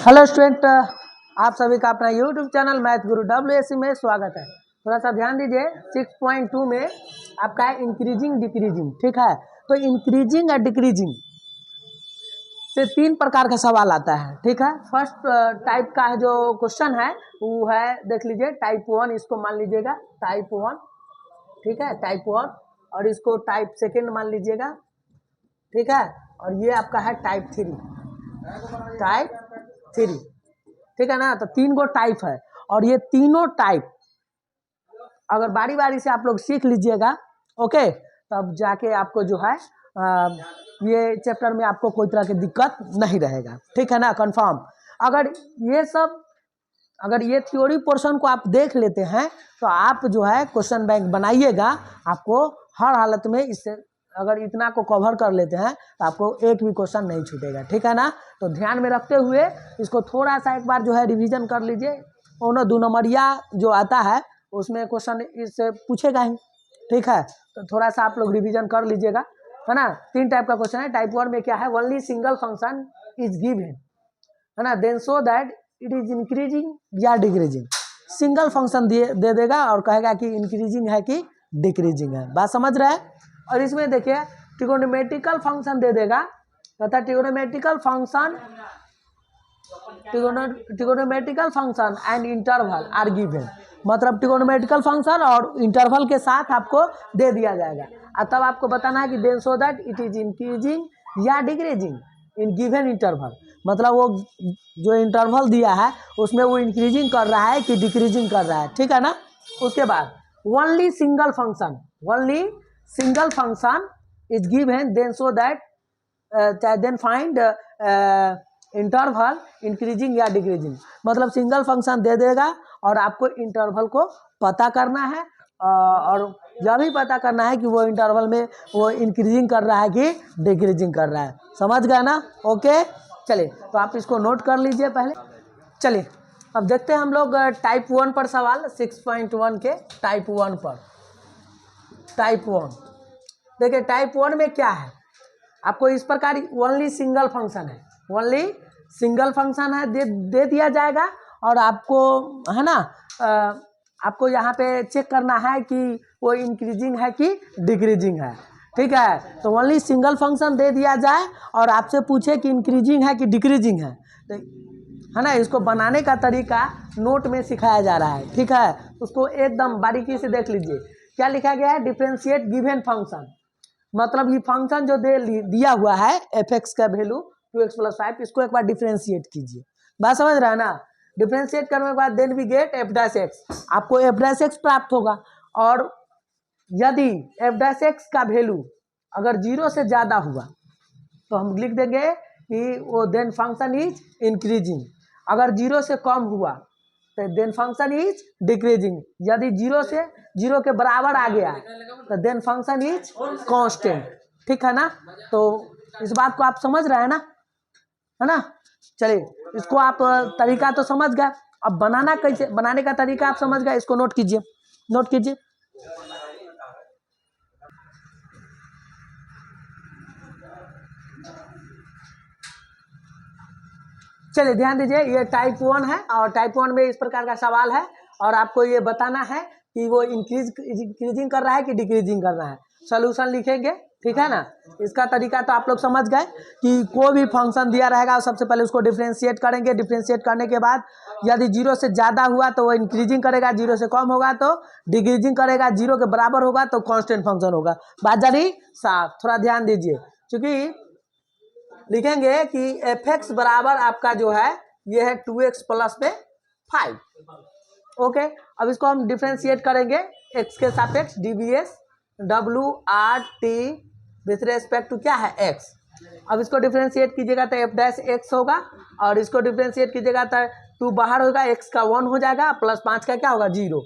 Hello student, आप सभी का अपना यूट्यूब चैनल मैथ गुरु WSC में स्वागत है। थोड़ा सा ध्यान दीजिए, 6.2 में आपका है इंक्रीजिंग डिक्रीजिंग। ठीक है, तो इंक्रीजिंग और डिक्रीजिंग से तीन प्रकार का सवाल आता है। ठीक है, फर्स्ट टाइप का है जो क्वेश्चन है वो है, देख लीजिए टाइप 1, इसको मान लीजिएगा टाइप 1। ठीक है, टाइप 1, और इसको टाइप सेकेंड मान लीजिएगा। ठीक है, और ये आपका है टाइप 3। टाइप 3, ठीक है ना। तो तीन गो टाइप है, और ये तीनों टाइप अगर बारी बारी से आप लोग सीख लीजिएगा, ओके, तब जाके आपको जो है ये चैप्टर में आपको कोई तरह की दिक्कत नहीं रहेगा। ठीक है ना, कंफर्म। अगर ये थ्योरी पोर्शन को आप देख लेते हैं तो आप जो है क्वेश्चन बैंक बनाइएगा, आपको हर हालत में इससे अगर इतना को कवर कर लेते हैं तो आपको एक भी क्वेश्चन नहीं छूटेगा। ठीक है ना, तो ध्यान में रखते हुए इसको थोड़ा सा एक बार जो है रिवीजन कर लीजिए। और 2 नंबरिया जो आता है उसमें क्वेश्चन इससे पूछेगा ही। ठीक है, तो थोड़ा सा आप लोग रिवीजन कर लीजिएगा, है ना। 3 टाइप का क्वेश्चन है। टाइप 1 में क्या है, only single function is given, है ना, then so that it is increasing या डिक्रीजिंग। सिंगल फंक्शन दे देगा और कहेगा कि इंक्रीजिंग है कि डिक्रीजिंग है। बात समझ रहे हैं। और इसमें देखिए ट्रिगोनोमेट्रिकल फंक्शन दे देगा, तथा trigonometrical function and interval are given. मतलब ट्रिगोनोमेट्रिकल फंक्शन और इंटरवल के साथ आपको दे दिया जाएगा, और तब आपको बताना है कि then so that it is increasing या डिक्रीजिंग इन गिवन इंटरवल। मतलब वो जो इंटरवल दिया है उसमें वो इंक्रीजिंग कर रहा है कि डिक्रीजिंग कर रहा है। ठीक है ना। उसके बाद only single function is given, then so that then find interval increasing या डिक्रीजिंग। मतलब सिंगल फंक्शन दे देगा और आपको इंटरवल को पता करना है, और यह भी पता करना है कि वो इंटरवल में वो इंक्रीजिंग कर रहा है कि डिक्रीजिंग कर रहा है। समझ गए ना। ओके, चलिए तो आप इसको नोट कर लीजिए पहले। चलिए अब देखते हैं हम लोग टाइप 1 पर सवाल, 6.1 के टाइप 1 पर। टाइप 1 देखिए, टाइप 1 में क्या है, आपको इस प्रकार ओनली सिंगल फंक्शन है, ओनली सिंगल फंक्शन है दे दिया जाएगा, और आपको है ना आपको यहाँ पे चेक करना है कि वो इंक्रीजिंग है कि डिक्रीजिंग है। ठीक है, तो ओनली सिंगल फंक्शन दे दिया जाए और आपसे पूछे कि इंक्रीजिंग है कि डिक्रीजिंग है, तो है ना, इसको बनाने का तरीका नोट में सिखाया जा रहा है। ठीक है, उसको एकदम बारीकी से देख लीजिए। क्या लिखा गया है, डिफरेंशिएट गिवन फंक्शन। मतलब ये फंक्शन जो दिया हुआ है f(x) का वैल्यू 2x + 5, इसको एक बार डिफरेंशिएट कीजिए। बात समझ रहा है ना। डिफरेंशिएट करने के बाद देन वी गेट f'(x), आपको f'(x) प्राप्त होगा। और यदि f'(x) का वैल्यू अगर 0 से ज़्यादा हुआ तो हम लिख देंगे कि वो देन फंक्शन इज इंक्रीजिंग। अगर 0 से कम हुआ तो देन फंक्शन इज डिक्रीजिंग। यदि 0 के बराबर आ गया तो देन फंक्शन इज कांस्टेंट। ठीक है ना, तो इस बात को आप समझ रहे हैं ना, है ना। चलिए, इसको आप तरीका तो समझ गए, अब बनाना कैसे, बनाने का तरीका आप समझ गए, इसको नोट कीजिए, नोट कीजिए। चलिए ध्यान दीजिए, ये टाइप 1 है, और टाइप 1 में इस प्रकार का सवाल है, और आपको ये बताना है कि वो इंक्रीजिंग कर रहा है कि डिक्रीजिंग कर रहा है। सोल्यूशन लिखेंगे, ठीक है ना। इसका तरीका तो आप लोग समझ गए कि कोई भी फंक्शन दिया रहेगा सबसे पहले उसको डिफरेंशिएट करेंगे। डिफरेंशिएट करने के बाद यदि 0 से ज़्यादा हुआ तो वो इंक्रीजिंग करेगा, 0 से कम होगा तो डिक्रीजिंग करेगा, 0 के बराबर होगा तो कांस्टेंट फंक्शन होगा। बात जानी साफ। थोड़ा ध्यान दीजिए, क्योंकि लिखेंगे कि f(x) बराबर आपका जो है ये है 2x + 5। ओके, अब इसको हम डिफरेंशिएट करेंगे x के सापेक्ष dvs WRT with respect to क्या है x। अब इसको डिफरेंशिएट कीजिएगा तो f'(x) होगा, और इसको डिफरेंशिएट कीजिएगा तो 2 बाहर होगा, x का 1 हो जाएगा, +5 का क्या होगा 0।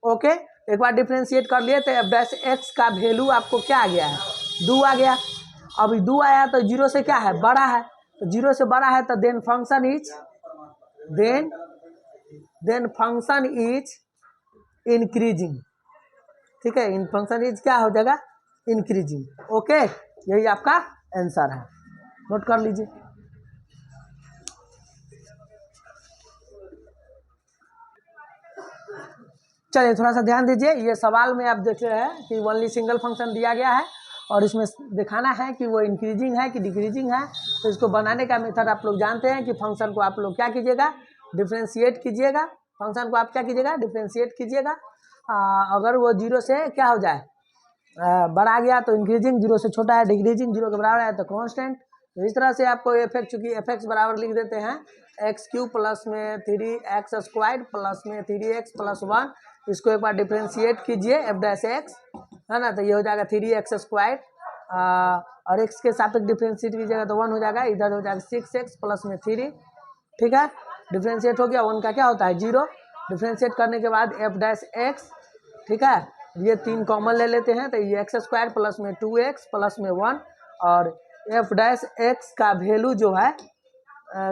ओके, एक बार डिफरेंशिएट कर लिए तो f'(x) का वैल्यू आपको क्या आ गया है, 2 आ गया। अभी 2 आया तो 0 से क्या है, बड़ा है, तो 0 से बड़ा है तो देन फंक्शन इज इंक्रीजिंग। ठीक है, इन फंक्शन इज क्या हो जाएगा, इंक्रीजिंग। ओके, यही आपका आंसर है, नोट कर लीजिए। चलिए थोड़ा सा ध्यान दीजिए, ये सवाल में आप देख रहे हैं कि ओनली सिंगल फंक्शन दिया गया है और इसमें दिखाना है कि वो इंक्रीजिंग है कि डिक्रीजिंग है। तो इसको बनाने का मेथड आप लोग जानते हैं कि फंक्शन को आप लोग क्या कीजिएगा, डिफ्रेंशिएट कीजिएगा। फंक्शन को आप क्या कीजिएगा, डिफ्रेंशिएट कीजिएगा। अगर वो जीरो से क्या हो जाए, बढ़ा गया तो इंक्रीजिंग, जीरो से छोटा है डिक्रीजिंग, जीरो के बराबर है तो कांस्टेंट। तो इस तरह से आपको एफ एक्स, चूँकि एफ एक्स बराबर लिख देते हैं एक्स क्यूब प्लस में 3x स्क्वायर प्लस में 3x प्लस 1, इसको एक बार डिफ्रेंशिएट कीजिए एफ डैश एक्स, है ना, तो ये हो जाएगा 3x स्क्वायर और x के सापेक्ष डिफ्रेंशिएट कीजिएगा तो 1 हो जाएगा, इधर हो जाएगा 6x प्लस में 3, ठीक है। डिफ्रेंशिएट हो गया, 1 का क्या होता है 0। डिफ्रेंशिएट करने के बाद एफ डैश एक्स, ठीक है, ये 3 कॉमन ले लेते हैं तो ये एक्स स्क्वायर प्लस में 2x प्लस में 1 और एफ डैश एक्स का वैल्यू जो है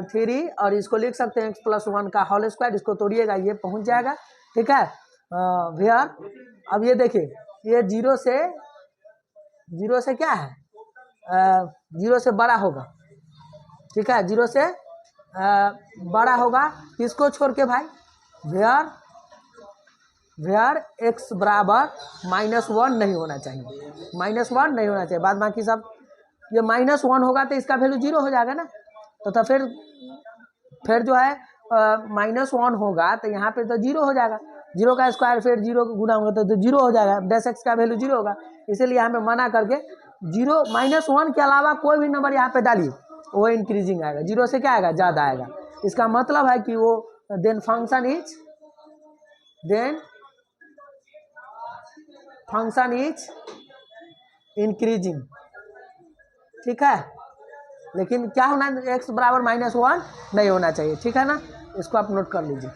3 और इसको लिख सकते हैं x प्लस 1 का होल स्क्वायर, इसको तोड़िएगा ये पहुंच जाएगा, ठीक है भैया। अब ये देखिए, ये जीरो से क्या है, जीरो से बड़ा होगा, ठीक है, जीरो से बड़ा होगा, किसको छोड़ के भाई, वेयर एक्स बराबर -1 नहीं होना चाहिए, -1 नहीं होना चाहिए, बाद बाकी सब ये -1 होगा तो इसका वैल्यू 0 हो जाएगा ना। तो फिर जो है -1 होगा तो यहाँ पे तो 0 हो जाएगा, 0 का स्क्वायर फिर 0 गुना होगा तो 0 हो जाएगा, डैश एक्स का वैल्यू 0 होगा, इसीलिए यहाँ पे मना करके 0 -1 के अलावा कोई भी नंबर यहाँ पे डालिए वो इंक्रीजिंग आएगा, 0 से क्या आएगा, ज़्यादा आएगा। इसका मतलब है कि वो देन फंक्शन इज इंक्रीजिंग, ठीक है। लेकिन क्या होना, x बराबर -1 नहीं होना चाहिए, ठीक है ना, इसको आप नोट कर लीजिए।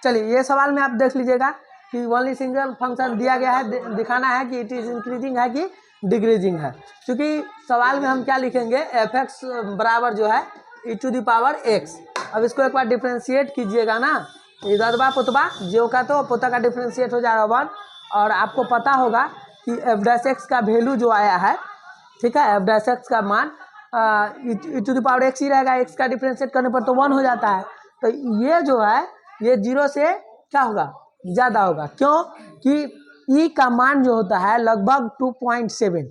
चलिए ये सवाल में आप देख लीजिएगा कि ओनली सिंगल फंक्शन दिया गया है, दिखाना है कि इट इज इंक्रीजिंग है कि डिक्रीजिंग है। क्योंकि सवाल में हम क्या लिखेंगे, एफ एक्स बराबर जो है e⁻x। अब इसको एक बार डिफ्रेंशिएट कीजिएगा ना, इधर बा पुतबा जो का तो पोता का डिफ्रेंशिएट हो जाएगा 1 और आपको पता होगा कि एफ डैश एक्स का वैल्यू जो आया है, ठीक है, एफ डैश एक्स का मान e⁻x ही रहेगा, x का डिफ्रेंशिएट करने पर तो 1 हो जाता है। तो ये जो है ये 0 से क्या होगा, ज़्यादा होगा, क्यों कि e का मान जो होता है लगभग 2.7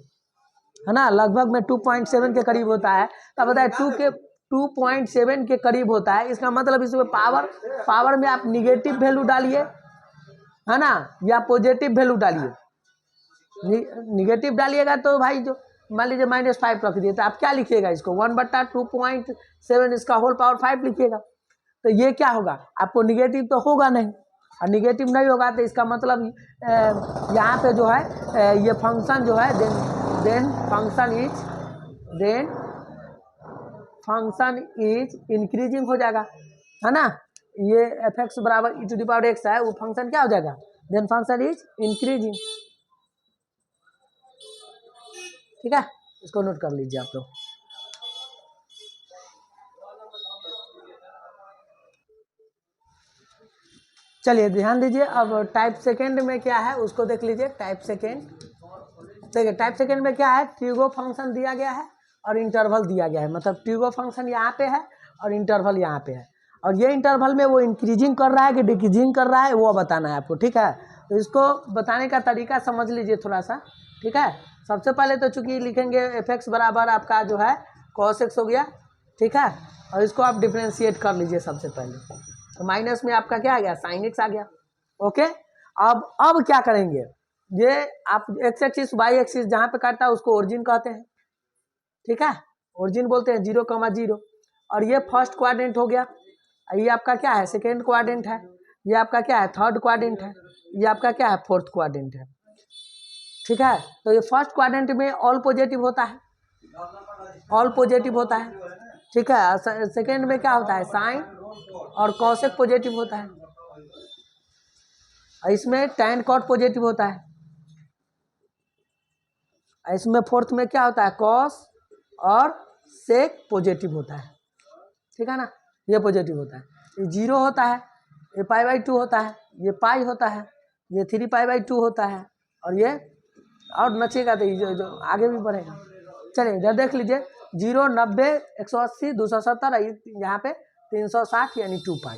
है ना, लगभग में 2.7 के करीब होता है। तब बताए 2.7 के करीब होता है, इसका मतलब इसमें पावर में आप निगेटिव वैल्यू डालिए, है ना, या पॉजिटिव वैल्यू डालिए। निगेटिव डालिएगा तो भाई जो मान लीजिए -5 रख दिए तो आप क्या लिखिएगा, इसको 1/2.7 इसका होल पावर 5 लिखिएगा। तो ये क्या होगा, आपको निगेटिव तो होगा नहीं, और निगेटिव नहीं होगा तो इसका मतलब यहाँ पे जो है ये फंक्शन जो है देन फंक्शन इज इंक्रीजिंग हो जाएगा, है ना। ये एफ एक्स बराबर e⁻x है, वो फंक्शन क्या हो जाएगा, देन फंक्शन इज इंक्रीजिंग, ठीक है, इसको नोट कर लीजिए आप लोग। चलिए ध्यान दीजिए, अब टाइप सेकेंड में क्या है उसको देख लीजिए। टाइप सेकेंड, देखिए टाइप सेकेंड में क्या है, ट्यूगो फंक्शन दिया गया है और इंटरवल दिया गया है, मतलब ट्यूगो फंक्शन यहाँ पे है और इंटरवल यहाँ पे है, और ये इंटरवल में वो इंक्रीजिंग कर रहा है कि डिक्रीजिंग कर रहा है वो बताना है आपको, ठीक है। तो इसको बताने का तरीका समझ लीजिए थोड़ा सा, ठीक है। सबसे पहले तो चूंकि लिखेंगे एफ एक्स बराबर आपका जो है cos x हो गया, ठीक है, और इसको आप डिफ्रेंशिएट कर लीजिए सबसे पहले, तो माइनस में आपका क्या आ गया, sin x आ गया, ओके। अब क्या करेंगे, ये आप एक्स एक्सिस वाई एक्सिस जहाँ पे काटता है उसको ओरिजिन कहते हैं, ठीक है, ओरिजिन बोलते हैं 0,0, और ये फर्स्ट क्वाड्रेंट हो गया, ये आपका क्या है सेकेंड क्वाड्रेंट है, ये आपका क्या है थर्ड क्वाड्रेंट है, ये आपका क्या है फोर्थ क्वाड्रेंट है, ठीक है। तो ये फर्स्ट क्वाड्रेंट में ऑल पॉजिटिव होता है, ऑल पॉजिटिव होता है, ठीक है। सेकेंड में क्या होता है, साइन और कॉसेक पॉजिटिव होता है, इसमें टैन कॉट पॉजिटिव होता है, इसमें फोर्थ में क्या होता है, कॉस और सेक पॉजिटिव होता है, ठीक है ना, ये पॉजिटिव होता है, ये 0 होता है, ये π/2 होता है, ये पाई होता है, ये 3π/2 होता है, और ये और नचेगा तो जो आगे भी बढ़ेगा। चलिए इधर देख लीजिए, 0, 90, 180, 270, यहाँ पे 360 यानी 2 पाई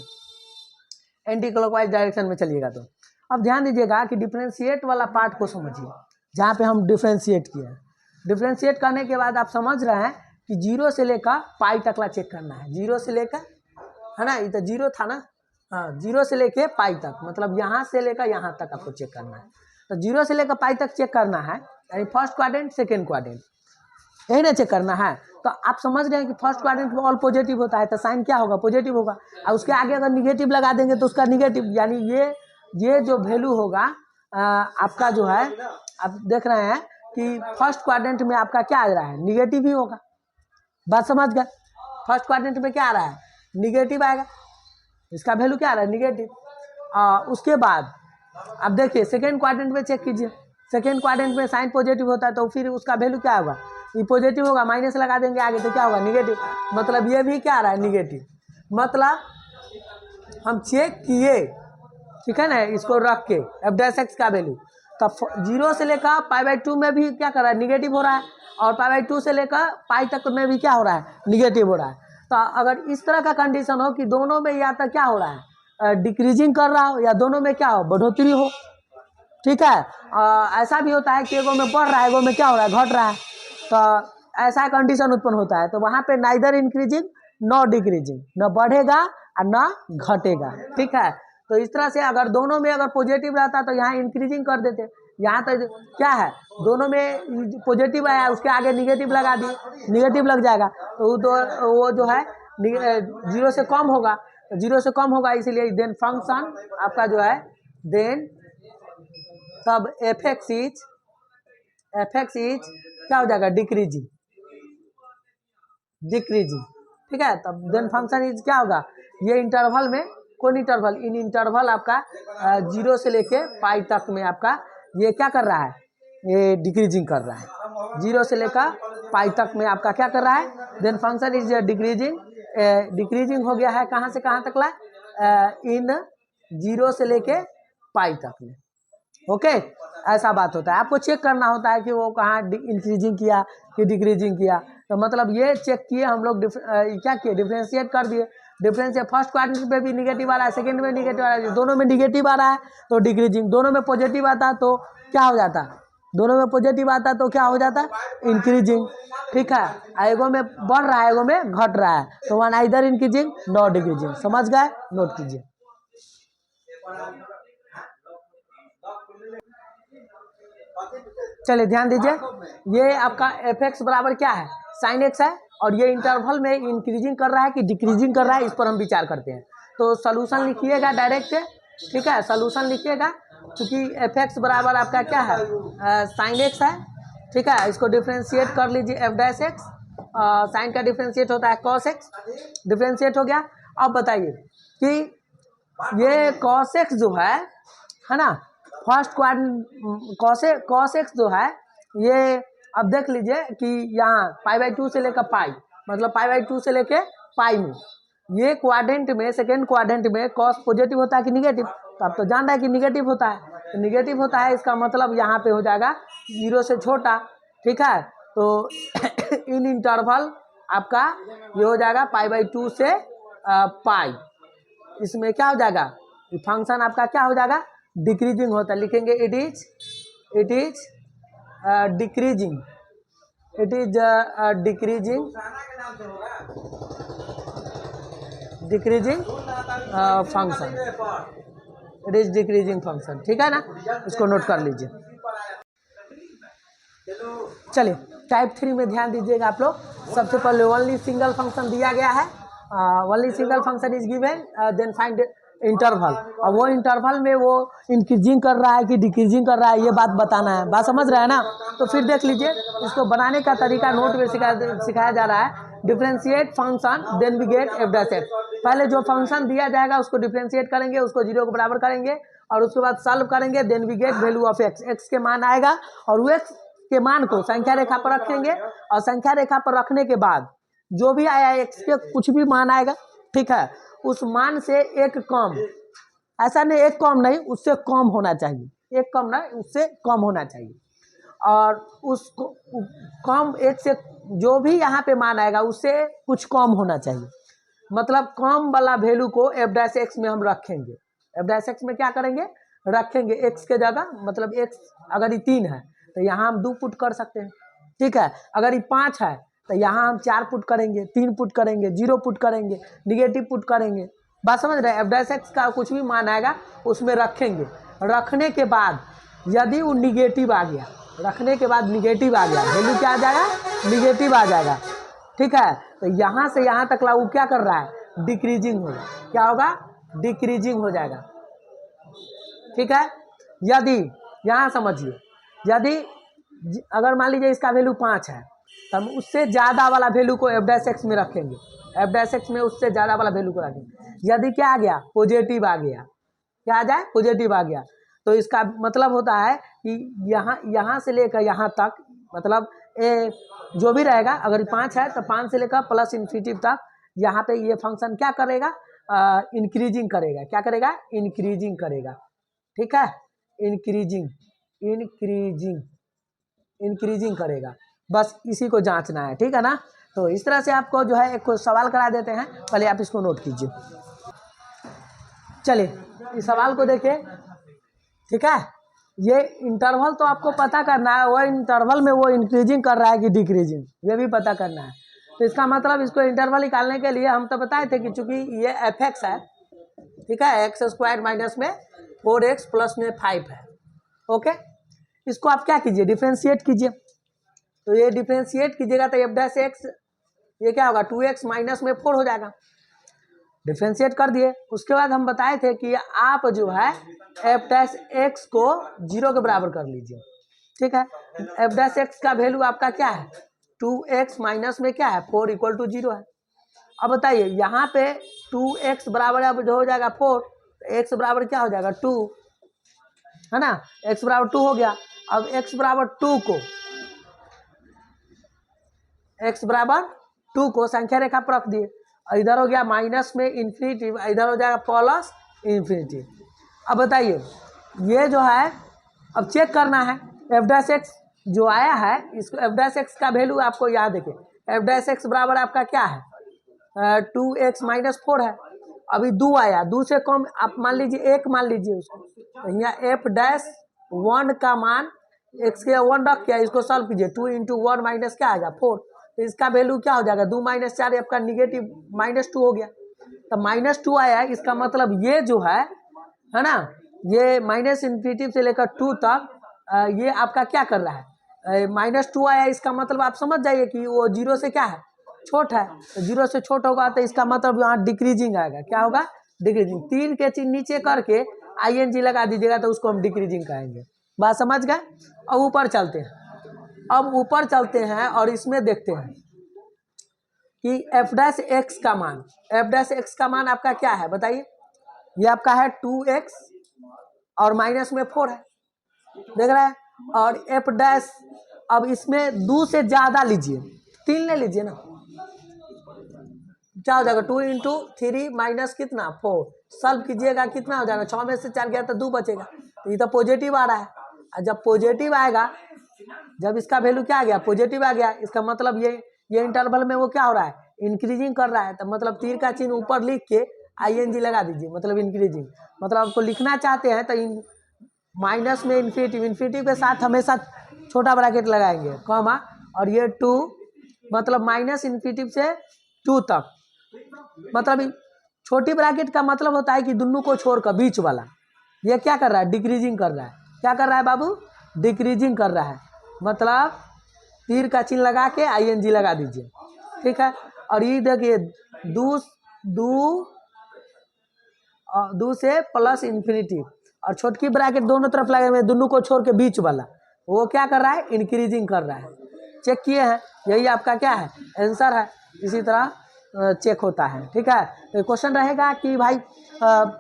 एंटी क्लॉकवाइज डायरेक्शन में चलिएगा। तो अब ध्यान दीजिएगा कि डिफ्रेंशिएट वाला पार्ट को समझिए, जहाँ पे हम डिफ्रेंशिएट किए हैं। डिफ्रेंशिएट करने के बाद आप समझ रहे हैं कि 0 से लेकर पाई तकला चेक करना है। 0 से लेकर, है ना, ये तो 0 था ना, हाँ, 0 से लेके पाई तक, मतलब यहाँ से लेकर यहाँ तक आपको चेक करना है। तो 0 से लेकर पाई तक चेक करना है, यानी फर्स्ट क्वाड्रेंट सेकेंड क्वाड्रेंट, यही ना चेक करना है। तो आप समझ रहे हैं कि फर्स्ट क्वाड्रेंट में ऑल पॉजिटिव होता है, तो साइन क्या होगा, पॉजिटिव होगा। और उसके आगे अगर निगेटिव लगा देंगे तो उसका निगेटिव, यानी ये जो वैल्यू होगा आपका जो है, आप देख रहे हैं कि फर्स्ट क्वाड्रेंट में आपका क्या आ रहा है, निगेटिव ही होगा। बात समझ गए, फर्स्ट क्वाड्रेंट में क्या आ रहा है, निगेटिव आएगा, इसका वैल्यू क्या आ रहा है, निगेटिव। उसके बाद अब देखिए सेकेंड क्वाड्रेंट में चेक कीजिए, सेकेंड क्वाड्रेंट में साइन पॉजिटिव होता है, तो फिर उसका वैल्यू क्या होगा, ये पॉजिटिव होगा, माइनस लगा देंगे आगे तो क्या होगा, निगेटिव। मतलब ये भी क्या आ रहा है, निगेटिव। मतलब हम चेक किए, ठीक है ना, इसको रख के f' का वैल्यू, तब 0 से लेकर π/2 में भी क्या कर रहा है, निगेटिव हो रहा है, और π/2 से लेकर पाई तक में भी क्या हो रहा है, निगेटिव हो रहा है। तो अगर इस तरह का कंडीशन हो कि दोनों में या तो क्या हो रहा है, डिक्रीजिंग कर रहा हो, या दोनों में क्या हो, बढ़ोतरी हो, ठीक है। ऐसा भी होता है कि एगो में बढ़ रहा है, एगो में क्या हो रहा है, घट रहा है, तो ऐसा कंडीशन उत्पन्न होता है। तो वहाँ पे नाइदर इंक्रीजिंग नॉट डिक्रीजिंग, न बढ़ेगा और न घटेगा, ठीक है। तो इस तरह से अगर दोनों में अगर पॉजिटिव रहता तो यहाँ इंक्रीजिंग कर देते, यहाँ तो क्या है, दोनों में पॉजिटिव आया, उसके आगे निगेटिव लगा दिए, निगेटिव लग जाएगा, तो वो जो है 0 से कम होगा, तो 0 से कम होगा, इसीलिए देन फंक्शन आपका जो है, देन तब f(x) इज क्या हो जाएगा, डिक्रीजिंग, ठीक है। तब देन फंक्शन इज क्या होगा, ये इंटरवल में, कौन इंटरवल, इन इंटरवल आपका 0 से लेके पाई तक में आपका ये क्या कर रहा है, ये डिक्रीजिंग कर रहा है, 0 से लेकर पाई तक में आपका क्या कर रहा है, then function is decreasing. Decreasing हो गया है कहाँ से कहाँ तक ला, इन 0 से लेके पाई तक में, ओके। ऐसा बात होता है, आपको चेक करना होता है कि वो कहाँ इंक्रीजिंग किया कि डिक्रीजिंग किया। तो मतलब ये चेक किए हम लोग, क्या किए, डिफ्रेंशिएट कर दिए। डिफरेंशिएट फर्स्ट क्वाड्रेंट पे भी निगेटिव आ रहा है, सेकंड में निगेटिव आ रहा है, दोनों में निगेटिव आ रहा है तो डिक्रीजिंग, दोनों में पॉजिटिव आता है तो क्या हो जाता है, दोनों में पॉजिटिव आता है तो क्या हो जाता है, इंक्रीजिंग, ठीक है। एगो में बढ़ रहा है, एगो में घट रहा है, तो one either increasing not decreasing, समझ गए, नोट कीजिए। चलिए ध्यान दीजिए, ये आपका f(x) बराबर क्या है, sin x है, और ये इंटरवल में इंक्रीजिंग कर रहा है कि डिक्रीजिंग कर रहा है, इस पर हम विचार करते हैं। तो सोल्यूशन लिखिएगा डायरेक्ट, ठीक है, सोल्यूशन लिखिएगा, क्योंकि f(x) बराबर आपका क्या है, sin x है, ठीक है। इसको डिफ्रेंशिएट कर लीजिए, f'(x), साइन का डिफ्रेंशिएट होता है cos x, डिफ्रेंशिएट हो गया। अब बताइए कि ये cos x जो है ना, फर्स्ट क्वाड्रेंट cos x जो है, ये अब देख लीजिए कि यहाँ π/2 से लेकर पाई, मतलब π/2 से लेके पाई में, ये क्वाड्रेंट में, सेकेंड क्वाड्रेंट में cos पॉजिटिव होता है कि निगेटिव, तो आप तो जान रहे हैं कि निगेटिव होता है, तो निगेटिव होता है, इसका मतलब यहाँ पे हो जाएगा 0 से छोटा, ठीक है। तो इन इंटरवल आपका ये हो जाएगा π/2 से पाई, इसमें क्या हो जाएगा, फंक्शन आपका क्या हो जाएगा, डिक्रीजिंग होता है, लिखेंगे it is decreasing, it is decreasing function, it is decreasing function, ठीक है ना, इसको नोट कर लीजिए। चलिए टाइप 3 में ध्यान दीजिएगा आप लोग। सबसे पहले ओनली सिंगल फंक्शन दिया गया है, only single function is given, then find interval, और वो इंटरवल में वो इंक्रीजिंग कर रहा है कि डिक्रीजिंग कर रहा है, ये बात बताना है, बात समझ रहे हैं ना। तो फिर देख लीजिए, इसको बनाने का तरीका नोट में सिखाया जा रहा है। Differentiate function then we get f'(x), पहले जो फंक्शन दिया जाएगा उसको डिफ्रेंशिएट करेंगे, उसको 0 के बराबर करेंगे, और उसके बाद सॉल्व करेंगे, then we get value of x, x के मान आएगा, और वो x के मान को संख्या रेखा पर रखेंगे, और संख्या रेखा पर रखने के बाद जो भी आया x के कुछ भी मान आएगा, ठीक है, उस मान से एक कम, ऐसा नहीं एक कम नहीं, उससे कम होना चाहिए, एक कम नहीं उससे कम होना चाहिए, और उसको कम, एक से जो भी यहाँ पे मान आएगा उससे कुछ कम होना चाहिए, मतलब कम वाला वैल्यू को एफ डैश एक्स में हम रखेंगे। एफ डैश एक्स में क्या करेंगे, रखेंगे एक्स के जगह, मतलब एक्स अगर ये 3 है तो यहाँ हम 2 पुट कर सकते हैं, ठीक है। अगर ये 5 है तो यहाँ हम 4 पुट करेंगे, 3 पुट करेंगे, 0 पुट करेंगे, निगेटिव पुट करेंगे। बात समझ रहे हैं। एफ डैश एक्स का कुछ भी मान आएगा उसमें रखेंगे। रखने के बाद यदि वो निगेटिव आ गया, रखने के बाद निगेटिव आ गया, वैल्यू क्या आ जाएगा, निगेटिव आ जाएगा, ठीक है। तो यहाँ से यहाँ तक ला वो क्या कर रहा है, डिक्रीजिंग होगा। क्या होगा, डिक्रीजिंग हो जाएगा, ठीक है। यदि यहाँ समझिए, यदि अगर मान लीजिए इसका वैल्यू 5 है तो हम उससे ज़्यादा वाला वैल्यू को एफ डैश एक्स में रखेंगे। एफ डैश एक्स में उससे ज़्यादा वाला वैल्यू को रखेंगे। यदि क्या आ गया, पॉजिटिव आ गया, क्या आ जाए, पॉजिटिव आ गया, तो इसका मतलब होता है कि यहाँ से लेकर यहाँ तक, मतलब जो भी रहेगा, अगर 5 है तो 5 से लेकर प्लस इन्फिनिटी तक यहाँ पे ये फंक्शन क्या करेगा, इंक्रीजिंग करेगा। क्या करेगा, इंक्रीजिंग करेगा, ठीक है। इंक्रीजिंग करेगा, बस इसी को जांचना है, ठीक है ना। तो इस तरह से आपको जो है एक सवाल करा देते हैं, पहले आप इसको नोट कीजिए। चलिए इस सवाल को देखिए, ठीक है। ये इंटरवल तो आपको पता करना है, वो इंटरवल में वो इंक्रीजिंग कर रहा है कि डिक्रीजिंग, ये भी पता करना है। तो इसका मतलब इसको इंटरवल निकालने के लिए हम तो बताए थे कि चूंकि ये एफ एक्स है, ठीक है, एक्स स्क्वायर माइनस में 4x प्लस में 5 है, ओके। इसको आप क्या कीजिए, डिफ्रेंशिएट कीजिए। तो ये डिफ्रेंशिएट कीजिएगा तो एफ डैश एक्स ये क्या होगा, 2x माइनस में 4 हो जाएगा। डिफ्रेंशिएट कर दिए, उसके बाद हम बताए थे कि आप जो है एफ डैश एक्स को 0 के बराबर कर लीजिए, ठीक है। एफ डैश एक्स का वैल्यू आपका क्या है, 2x माइनस में क्या है, 4 इक्वल टू 0 है। अब बताइए यहाँ पे 2x बराबर अब जो हो जाएगा 4, x बराबर क्या हो जाएगा 2, है ना, x बराबर 2 हो गया। अब x बराबर 2 को, x बराबर 2 को संख्या रेखा पर रख दिए, और इधर हो गया माइनस में इन्फिनिटी, इधर हो जाएगा प्लस इन्फिनिटी। अब बताइए ये जो है अब चेक करना है, एफ डैश एक्स जो आया है, इसको एफ डैश एक्स का वैल्यू आपको याद देखिए, एफ डैश एक्स बराबर आपका क्या है, 2x माइनस 4 है। अभी 2 आया, 2 से कम आप मान लीजिए 1 मान लीजिए उसको, तो यहाँ एफ डैश 1 का मान x के 1 रख के इसको सॉल्व कीजिए, 2 इंटू 1 माइनस क्या आएगा 4, तो इसका वैल्यू क्या हो जाएगा, 2 माइनस 4 आपका निगेटिव -2 हो गया। तो -2 आया है, इसका मतलब ये जो है ना, ये माइनस इन्फिनिटी से लेकर 2 तक ये आपका क्या कर रहा है, -2 आया, इसका मतलब आप समझ जाइए कि वो 0 से क्या है, छोटा है। तो 0 से छोटा होगा तो इसका मतलब यहाँ डिक्रीजिंग आएगा। क्या होगा, डिक्रीजिंग। 3 के चिन्ह नीचे करके ING लगा दीजिएगा तो उसको हम डिक्रीजिंग कहेंगे। बात समझ गए। अब ऊपर चलते हैं, अब ऊपर चलते हैं और इसमें देखते हैं कि एफ डैश एक्स का मान, एफ डैश एक्स का मान आपका क्या है बताइए। ये आपका है 2x और माइनस में 4 है, देख रहे हैं। और एफ डैश, अब इसमें 2 से ज्यादा लीजिए, 3 ले लीजिए ना, क्या हो जाएगा, 2 इंटू 3 माइनस कितना 4, सॉल्व कीजिएगा कितना हो जाएगा, 6 में से 4 गया तो 2 बचेगा। तो ये तो पॉजिटिव आ रहा है, और जब पॉजिटिव आएगा, जब इसका वैल्यू क्या आ गया, पॉजिटिव आ गया, इसका मतलब ये इंटरवल में वो क्या हो रहा है, इंक्रीजिंग कर रहा है। तो मतलब तीर का चिन्ह ऊपर लिख के ING लगा दीजिए, मतलब इंक्रीजिंग। मतलब आपको लिखना चाहते हैं तो माइनस में इन्फिनिटी के साथ हमेशा छोटा ब्रैकेट लगाएंगे, कॉमा, और ये 2 मतलब माइनस इन्फिनिटी से 2 तक, मतलब छोटी ब्रैकेट का मतलब होता है कि दोनों को छोड़कर बीच वाला, ये क्या कर रहा है, डिक्रीजिंग कर रहा है। क्या कर रहा है बाबू, डिक्रीजिंग कर रहा है। मतलब तीर का चिन्ह लगा के ING लगा दीजिए, ठीक है। और ये देखिए 2 से प्लस इन्फिनिटी, और छोटकी ब्रैकेट दोनों तरफ लगे हुए, दोनों को छोड़ के बीच वाला वो क्या कर रहा है, इंक्रीजिंग कर रहा है। चेक किए हैं, यही आपका क्या है, आंसर है। इसी तरह चेक होता है, ठीक है। तो क्वेश्चन रहेगा कि भाई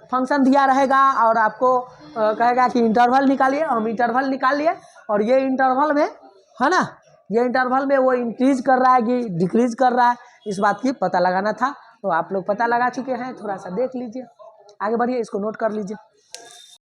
फंक्शन दिया रहेगा और आपको कहेगा कि इंटरवल निकालिए, हम इंटरवल निकाल लिए, और ये इंटरवल में है ना, ये इंटरवल में वो इंक्रीज कर रहा है कि डिक्रीज कर रहा है, इस बात की पता लगाना था। तो आप लोग पता लगा चुके हैं, थोड़ा सा देख लीजिए, आगे बढ़िए, इसको नोट कर लीजिए।